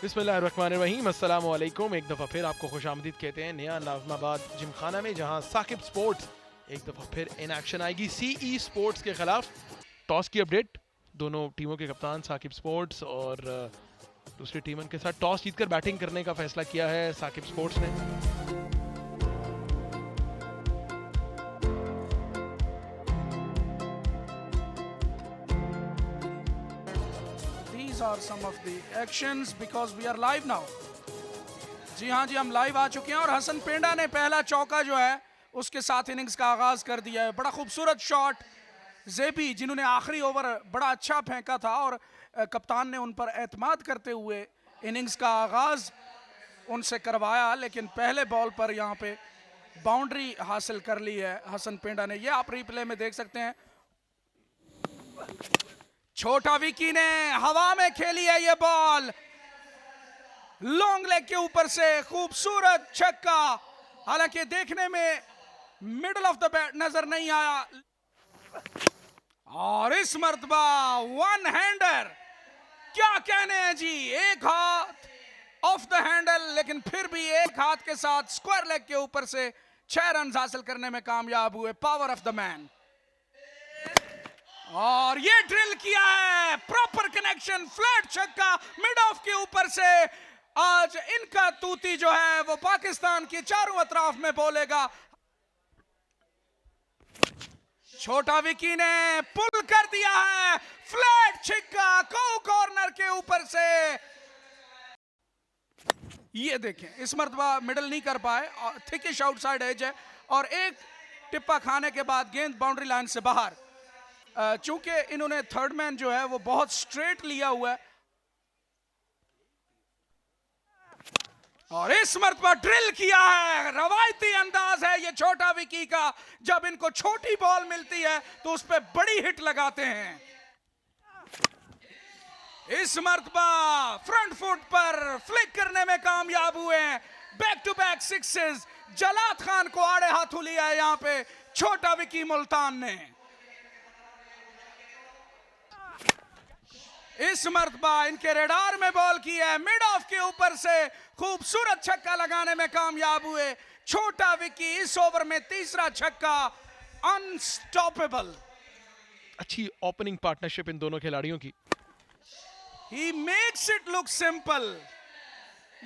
बिस्मिल्लाहिर्रहमानिर्रहीम, अस्सलामु अलैकुम। एक दफ़ा फिर आपको खुशामदीद कहते हैं नया नाज़माबाद जिमखाना में, जहां साकिब स्पोर्ट्स एक दफ़ा फिर इन एक्शन आएगी सीई स्पोर्ट्स के खिलाफ। टॉस की अपडेट, दोनों टीमों के कप्तान साकिब स्पोर्ट्स और दूसरी टीम के साथ टॉस जीतकर बैटिंग करने का फैसला किया है साकिब स्पोर्ट्स ने। These are some of the actions because we are live now. जी हाँ जी, हम लाइव आ चुके हैं और हसन पेंडा ने पहला चौका जो है उसके साथ इनिंग्स का आगाज कर दिया है। बड़ा खूबसूरत शॉट जेबी, जिन्होंने आखिरी ओवर बड़ा अच्छा फेंका था और कप्तान ने उन पर एतमाद करते हुए इनिंग्स का आगाज उनसे करवाया, लेकिन पहले बॉल पर यहाँ पे बाउंड्री हासिल कर ली है हसन पेंडा ने। ये आप रिप्ले में देख सकते हैं। छोटा विकी ने हवा में खेली है ये बॉल, लॉन्ग लेग के ऊपर से खूबसूरत छक्का। हालांकि देखने में मिडल ऑफ द बैट नजर नहीं आया, और इस मर्तबा वन हैंडर, क्या कहने हैं जी, एक हाथ ऑफ द हैंडल, लेकिन फिर भी एक हाथ के साथ स्क्वायर लेग के ऊपर से 6 रन हासिल करने में कामयाब हुए। Power of the man. और ये ड्रिल किया है, प्रॉपर कनेक्शन, फ्लैट छक्का मिड ऑफ के ऊपर से। आज इनका तूती जो है वो पाकिस्तान की चारों अतराफ में बोलेगा। छोटा विकी ने पुल कर दिया है, फ्लैट छक्का कॉर्नर के ऊपर से। ये देखें, इस मर्तबा मिडल नहीं कर पाए, थिकिश आउटसाइड एज है, और एक टिप्पा खाने के बाद गेंद बाउंड्री लाइन से बाहर। चूंकि इन्होंने थर्ड मैन जो है वो बहुत स्ट्रेट लिया हुआ है, और इस मर्तबा ड्रिल किया है। रवायती अंदाज है ये छोटा विकी का, जब इनको छोटी बॉल मिलती है तो उस पर बड़ी हिट लगाते हैं। इस मर्तबा फ्रंट फुट पर फ्लिक करने में कामयाब हुए हैं। Back to back sixes, Jalad Khan को आड़े हाथों लिया है यहाँ पे छोटा विकी मुल्तान ने। इस मर्तबा इनके रेडार में बॉल की है, मिड ऑफ के ऊपर से खूबसूरत छक्का लगाने में कामयाब हुए छोटा विकी। इस ओवर में तीसरा छक्का, अनस्टॉपेबल। अच्छी ओपनिंग पार्टनरशिप इन दोनों खिलाड़ियों की। He makes it look simple.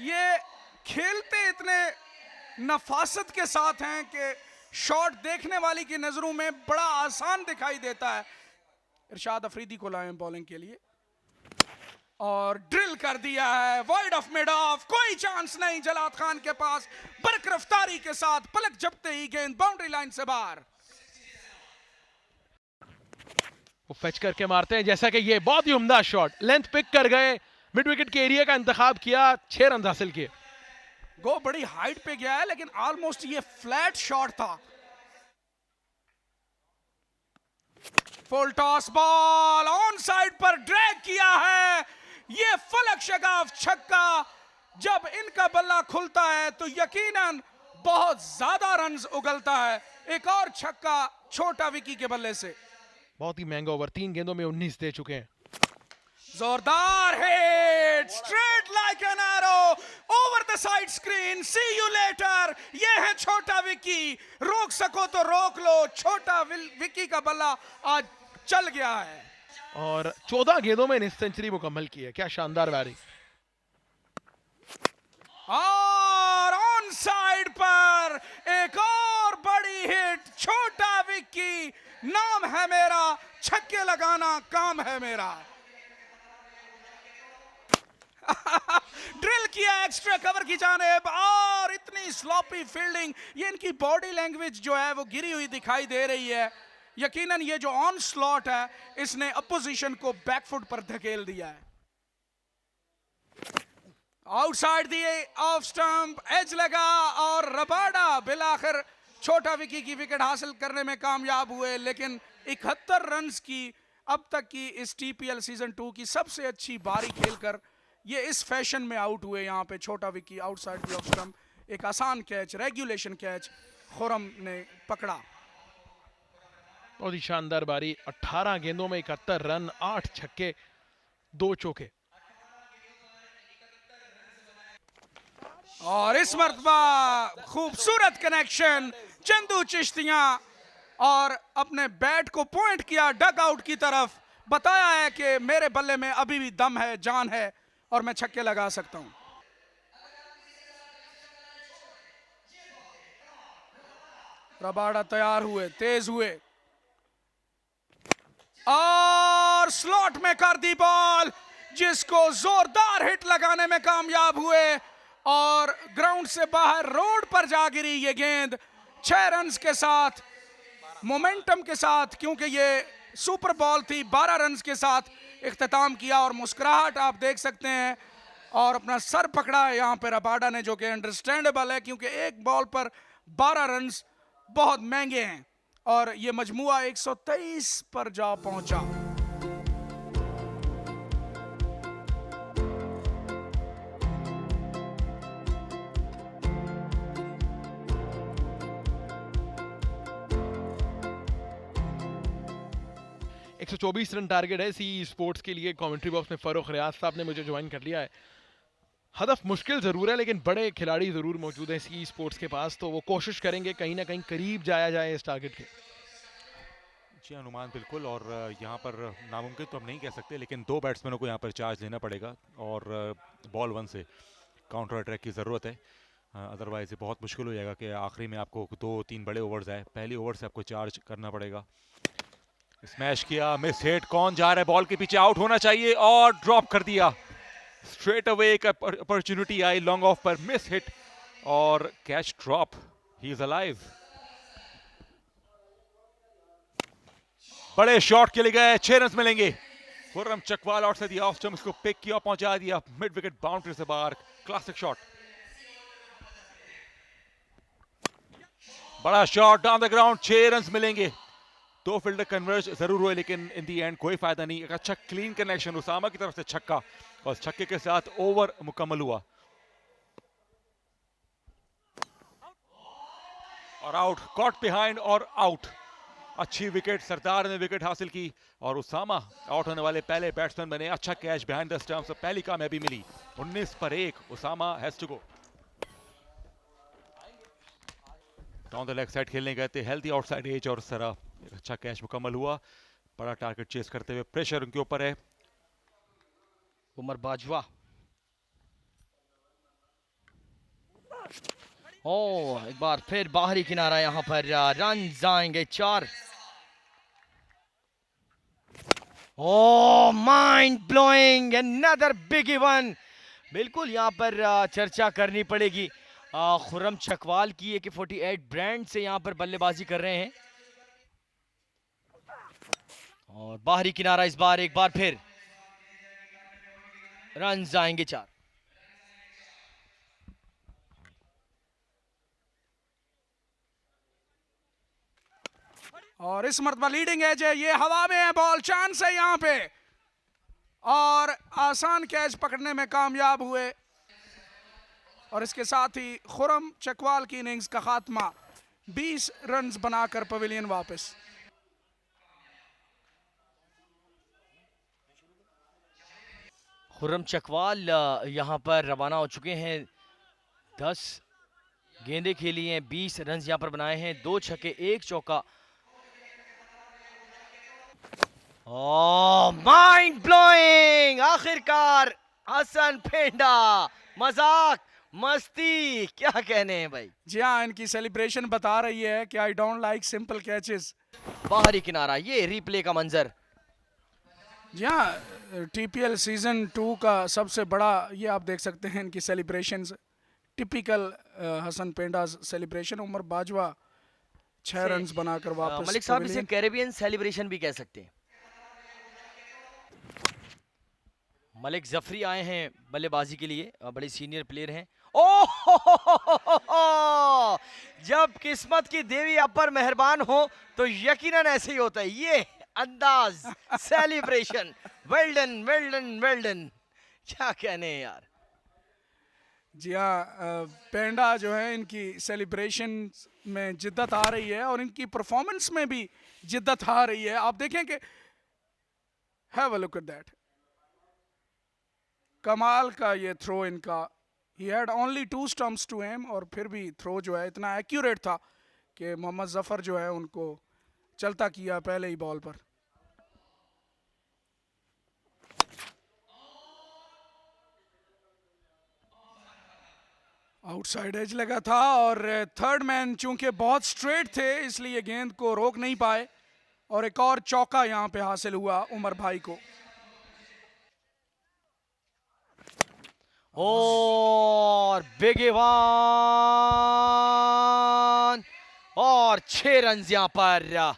ये खेलते इतने नफासत के साथ हैं कि शॉट देखने वाली की नजरों में बड़ा आसान दिखाई देता है। इरशाद अफरीदी को लाए बॉलिंग के लिए, और ड्रिल कर दिया है वाइड ऑफ मिड ऑफ। कोई चांस नहीं जलाद खान के पास। बरकरफ्तारी के साथ पलक झपकते ही गेंद बाउंड्री लाइन से बाहर। वो फैच करके मारते हैं, जैसा कि ये बहुत ही उम्दा शॉट, लेंथ पिक कर गए, मिड विकेट के एरिया का इंतखाब किया, 6 रन हासिल किए। गो बड़ी हाइट पे गया है, लेकिन ऑलमोस्ट ये फ्लैट शॉट था। Full toss ball on side पर ड्रैग किया है। ये फलक शगाफ छक्का, जब इनका बल्ला खुलता है तो यकीनन बहुत ज्यादा रन्स उगलता है। एक और छक्का छोटा विकी के बल्ले से। बहुत ही महंगा ओवर, 3 गेंदों में 19 दे चुके हैं। जोरदार hit, straight like an arrow over the side screen. See you later. ये है छोटा विकी, रोक सको तो रोक लो। छोटा विकी का बल्ला आज चल गया है, और 14 गेंदों में सेंचुरी मुकम्मल की है। क्या शानदार बैटिंग। और ऑन साइड पर एक और बड़ी हिट। छोटा विकी, नाम है मेरा, छक्के लगाना काम है मेरा। ड्रिल किया एक्स्ट्रा कवर की जानिब, और इतनी स्लॉपी फील्डिंग। ये इनकी बॉडी लैंग्वेज जो है वो गिरी हुई दिखाई दे रही है। यकीनन ये जो ऑन स्लॉट है इसने अपोजिशन को बैकफुट पर धकेल दिया है। आउटसाइड दिए ऑफ स्टंप, एज लगा, और रबाडा बिलाखिर छोटा विकी की विकेट हासिल करने में कामयाब हुए। लेकिन 71 रन्स की अब तक की इस टीपीएल सीजन 2 की सबसे अच्छी बारी खेलकर ये इस फैशन में आउट हुए। यहाँ पे छोटा Vicky outside the off stump, एक आसान कैच, रेगुलेशन कैच खुरम ने पकड़ा। बहुत ही शानदार बारी, 18 गेंदों में 71 रन, 8 छक्के, 2 चौके। और इस मर्तबा खूबसूरत कनेक्शन, चंदू चिश्तियां, और अपने बैट को पॉइंट किया डग आउट की तरफ, बताया है कि मेरे बल्ले में अभी भी दम है, जान है और मैं छक्के लगा सकता हूं। रबाडा तैयार हुए, तेज हुए और स्लॉट में कर दी बॉल, जिसको जोरदार हिट लगाने में कामयाब हुए और ग्राउंड से बाहर रोड पर जा गिरी ये गेंद 6 रन्स के साथ, मोमेंटम के साथ, क्योंकि ये सुपर बॉल थी। 12 रन्स के साथ इख्तिताम किया और मुस्कुराहट आप देख सकते हैं और अपना सर पकड़ा है यहाँ पे रबाडा ने, जो कि अंडरस्टैंडेबल है क्योंकि एक बॉल पर 12 रन्स बहुत महंगे हैं और ये मजमुआ 123 पर जा पहुंचा। एक 124 रन टारगेट है सी स्पोर्ट्स के लिए। कमेंट्री बॉक्स में फरूख रियाज साहब ने मुझे ज्वाइन कर लिया है। हदफ मुश्किल ज़रूर है लेकिन बड़े खिलाड़ी ज़रूर मौजूद हैं सी स्पोर्ट्स के पास, तो वो कोशिश करेंगे कहीं ना कहीं करीब जाया जाए इस टारगेट के। जी अनुमान बिल्कुल, और यहाँ पर नामुमकिन तो हम नहीं कह सकते, लेकिन 2 बैट्समैनों को यहाँ पर चार्ज लेना पड़ेगा और बॉल 1 से काउंटर अटैक की ज़रूरत है। अदरवाइज़ ये बहुत मुश्किल हो जाएगा कि आखिरी में आपको 2-3 बड़े ओवर्स आए। पहली ओवर से आपको चार्ज करना पड़ेगा। स्मैश किया, मिस हिट, कौन जा रहा है बॉल के पीछे, आउट होना चाहिए और ड्रॉप कर दिया। स्ट्रेट अवे एक अपॉर्चुनिटी आई लॉन्ग ऑफ पर, मिस हिट और catch drop. He is alive. बड़े शॉट के लिए गए, 6 रन मिलेंगे। खुर्रम चकवाल आउट से दिया, ऑफ स्टंप इसको पिक किया, पहुंचा दिया मिड विकेट बाउंड्री से बाहर। क्लासिक शॉट, बड़ा shot down the ground, 6 run मिलेंगे। 2 फील्डर कन्वर्ज जरूर हुए लेकिन इन दी एंड कोई फायदा नहीं। एक अच्छा क्लीन कनेक्शन उसामा की तरफ से छक्का और छक्के के साथ ओवर मुकम्मल हुआ और आउट, कॉट बिहाइंड और आउट। अच्छी विकेट, सरदार ने विकेट हासिल की और उसामा आउट होने वाले पहले बैट्समैन बने। अच्छा कैच बिहाइंड द स्टंप्स, पहली कामयाबी मिली। 19 पर 1, Usama has to go. Down the leg side खेलने गए थे, हेल्दी आउटसाइड एज और सरा। एक अच्छा कैच मुकम्मल हुआ। बड़ा टारगेट चेस करते हुए प्रेशर उनके ऊपर है। उमर बाजवा, ओ एक बार फिर बाहरी किनारा, यहां पर रन जाएंगे 4। Oh mind blowing, another big one. बिल्कुल यहां पर चर्चा करनी पड़ेगी खुर्रम चकवाल की, AK-48 ब्रांड से यहां पर बल्लेबाजी कर रहे हैं और बाहरी किनारा इस बार एक बार फिर रन जाएंगे 4। और इस मर्तबा लीडिंग एज है, ये हवा में है बॉल, चांस है यहाँ पे और आसान कैच पकड़ने में कामयाब हुए और इसके साथ ही खुर्रम चकवाल की इनिंग्स का खात्मा, 20 रन्स बनाकर पवेलियन वापस। खुर्रम चकवाल यहां पर रवाना हो चुके हैं। 10 गेंदें खेली हैं, 20 रन यहां पर बनाए हैं, 2 छक्के 1 चौका। ओह माइंड ब्लोइंग, आखिरकार हसन पेंडा, मजाक मस्ती क्या कहने हैं भाई। जी हाँ, इनकी सेलिब्रेशन बता रही है कि I don't like simple catches. बाहरी किनारा, ये रिप्ले का मंजर। जी हाँ, TPL सीजन 2 का सबसे बड़ा ये आप देख सकते हैं इनकी सेलिब्रेशंस, टिपिकल हसन पेंडा सेलिब्रेशन। उमर बाजवा 6 रन्स बनाकर वापस। मलिक साहब इसे कैरेबियन सेलिब्रेशन भी कह सकते हैं। मलिक जफरी आए हैं बल्लेबाजी के लिए, बड़े सीनियर प्लेयर हैं। ओह जब किस्मत की देवी आप पर मेहरबान हो तो यकीनन ऐसे ही होता है। ये अंदाज, celebration, well done well done well done, क्या कहने हैं यार। जी हाँ, पेंडा जो है इनकी सेलिब्रेशन में जिद्दत आ रही है और इनकी परफॉर्मेंस में भी जिद्दत आ रही है। आप देखें कि have a look at that, कमाल का ये थ्रो इनका, he had only 2 stumps to aim, और फिर भी थ्रो जो है इतना एक्यूरेट था कि मोहम्मद जफर जो है उनको चलता किया पहले ही बॉल पर। आउटसाइड एज लगा था और थर्ड मैन चूंकि बहुत स्ट्रेट थे इसलिए गेंद को रोक नहीं पाए, और एक और चौका यहां पे हासिल हुआ उमर भाई को। और बिग इवान और 6 रन यहां पर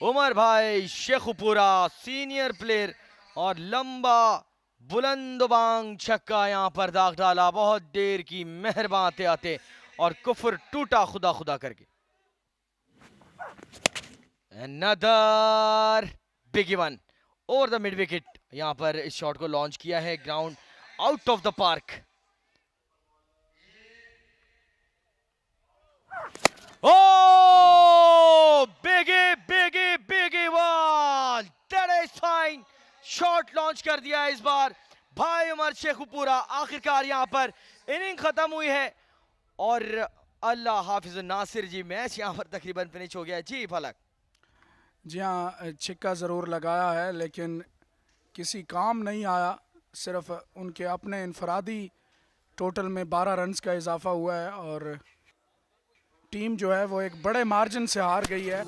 उमर भाई शेखुपुरा सीनियर प्लेयर, और लंबा बुलंद बांग छक्का यहां पर दाग डाला बहुत देर की मेहरबान आते आते, और कुफर टूटा खुदा खुदा करके। Another big even over the mid wicket, यहां पर इस शॉट को लॉन्च किया है ground out of the park. Oh, big one, that is fine, shot launch कर दिया है इस बार भाई उमर शेखुपुरा। आखिरकार यहां पर इनिंग खत्म हुई है और अल्लाह हाफिज नासिर जी, मैच यहां पर तकरीबन फिनिश हो गया है। जी फलक। जी हाँ, छिक्का ज़रूर लगाया है लेकिन किसी काम नहीं आया, सिर्फ उनके अपने इनफरादी टोटल में 12 रन्स का इजाफा हुआ है और टीम जो है वो एक बड़े मार्जिन से हार गई है।